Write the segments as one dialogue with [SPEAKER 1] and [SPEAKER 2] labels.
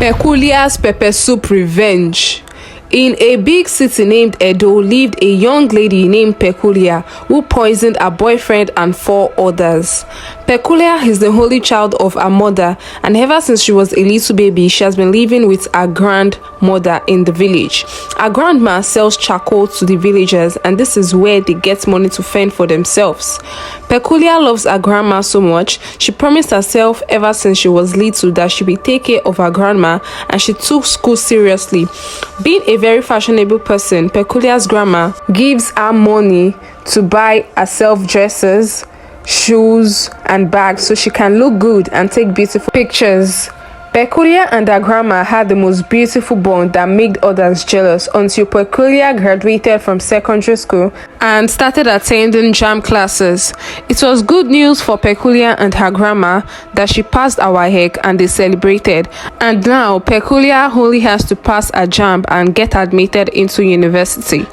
[SPEAKER 1] Peculiar's pepper soup revenge. In a big city named Edo lived a young lady named Peculia who poisoned her boyfriend and 4 others. Peculia is the only child of her mother, and ever since she was a little baby, she has been living with her grandmother in the village. Her grandma sells charcoal to the villagers, and this is where they get money to fend for themselves. Peculia loves her grandma so much, she promised herself ever since she was little that she would take care of her grandma, and she took school seriously. Being a very fashionable person, Peculia's grandma gives her money to buy herself dresses, shoes and bags so she can look good and take beautiful pictures. Peculia and her grandma had the most beautiful bond that made others jealous until Peculia graduated from secondary school and started attending JAMB classes. It was good news for Peculia and her grandma that she passed our WAEC and they celebrated. And now Peculia only has to pass a JAMB and get admitted into university.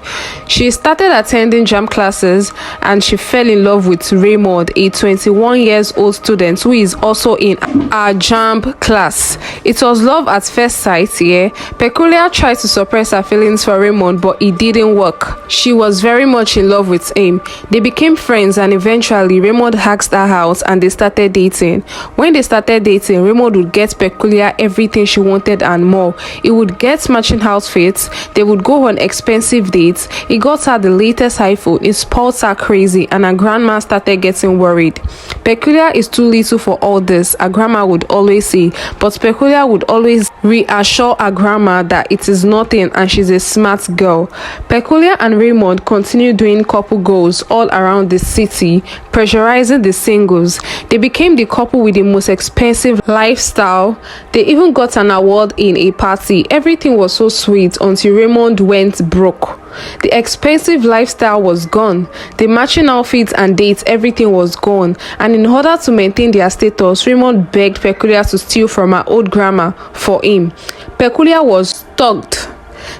[SPEAKER 1] She started attending JAMB classes and she fell in love with Raymond, a 21 years old student who is also in our JAMB class. It was love at first sight here. Peculia tried to suppress her feelings for Raymond, but it didn't work. She was very much in love with him. They became friends and eventually Raymond asked her out and they started dating. When they started dating, Raymond would get Peculia everything she wanted and more. He would get matching outfits, they would go on expensive dates, he got her the latest iPhone, it spoiled her crazy, and her grandma started getting worried. Peculia is too little for all this, her grandma would always say, but Peculia would always reassure her grandma that it is nothing and she's a smart girl. Peculia and Raymond continued doing couple goals all around the city, pressurizing the singles. They became the couple with the most expensive lifestyle. They even got an award in a party. Everything was so sweet until Raymond went broke. The expensive lifestyle was gone. The matching outfits and dates, everything was gone. And in order to maintain their status, Raymond begged Peculia to steal from her old grandma for him. Peculia was stuck.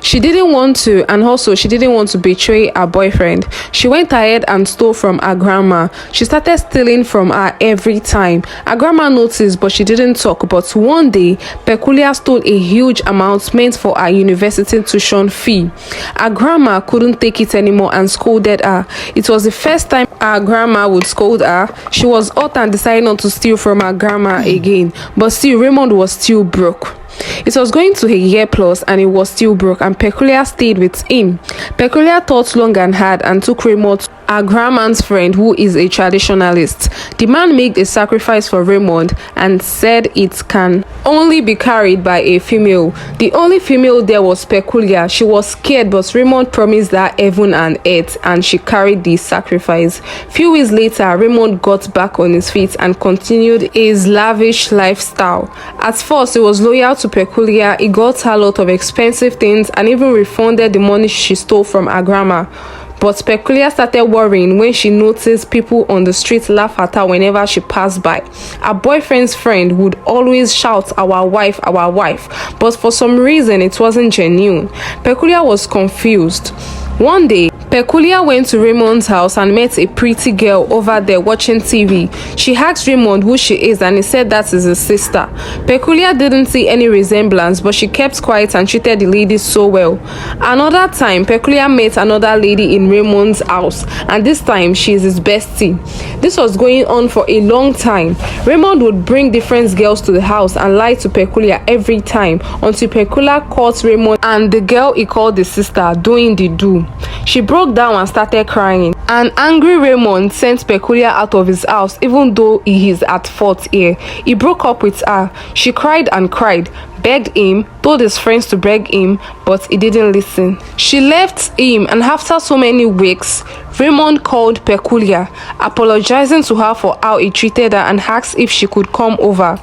[SPEAKER 1] She didn't want to, and also she didn't want to betray her boyfriend. She went ahead and stole from her grandma. She started stealing from her every time. Her grandma noticed, but she didn't talk. But one day, Peculia stole a huge amount meant for her university tuition fee. Her grandma couldn't take it anymore and scolded her. It was the first time her grandma would scold her. She was hot and decided not to steal from her grandma again. But still, Raymond was still broke. It was going to a year plus and he was still broke, and Peculia stayed with him. Peculia thought long and hard and took Raymond to her grandma's friend who is a traditionalist. The man made a sacrifice for Raymond and said it can only be carried by a female. The only female there was Peculia. She was scared, but Raymond promised her heaven and earth and she carried the sacrifice. Few weeks later, Raymond got back on his feet and continued his lavish lifestyle. At first, he was loyal to Peculia. He got her a lot of expensive things and even refunded the money she stole from her grandma. But Peculia started worrying when she noticed people on the street laugh at her whenever she passed by. Her boyfriend's friend would always shout, our wife, but for some reason it wasn't genuine. Peculia was confused. One day, Peculia went to Raymond's house and met a pretty girl over there watching TV. She asked Raymond who she is and he said that is his sister. Peculia didn't see any resemblance, but she kept quiet and treated the lady so well. Another time, Peculia met another lady in Raymond's house, and this time she is his bestie. This was going on for a long time. Raymond would bring different girls to the house and lie to Peculia every time until Peculia caught Raymond and the girl he called the sister doing the do. She broke down and started crying. An angry Raymond sent Peculia out of his house even though he is at fault here. He broke up with her. She cried and cried, begged him, told his friends to beg him, but he didn't listen. She left him, and after so many weeks, Raymond called Peculia, apologizing to her for how he treated her and asked if she could come over.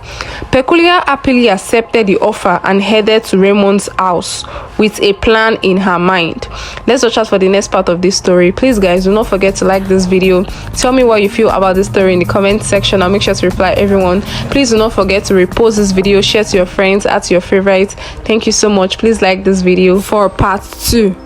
[SPEAKER 1] Peculia happily accepted the offer and headed to Raymond's house with a plan in her mind. Let's watch out for the next part of this story. Please guys, do not forget to like this video. Tell me what you feel about this story in the comment section. I'll make sure to reply everyone. Please do not forget to repost this video, share to your friends, add to your favorite. Thank you so much. Please like this video for part 2.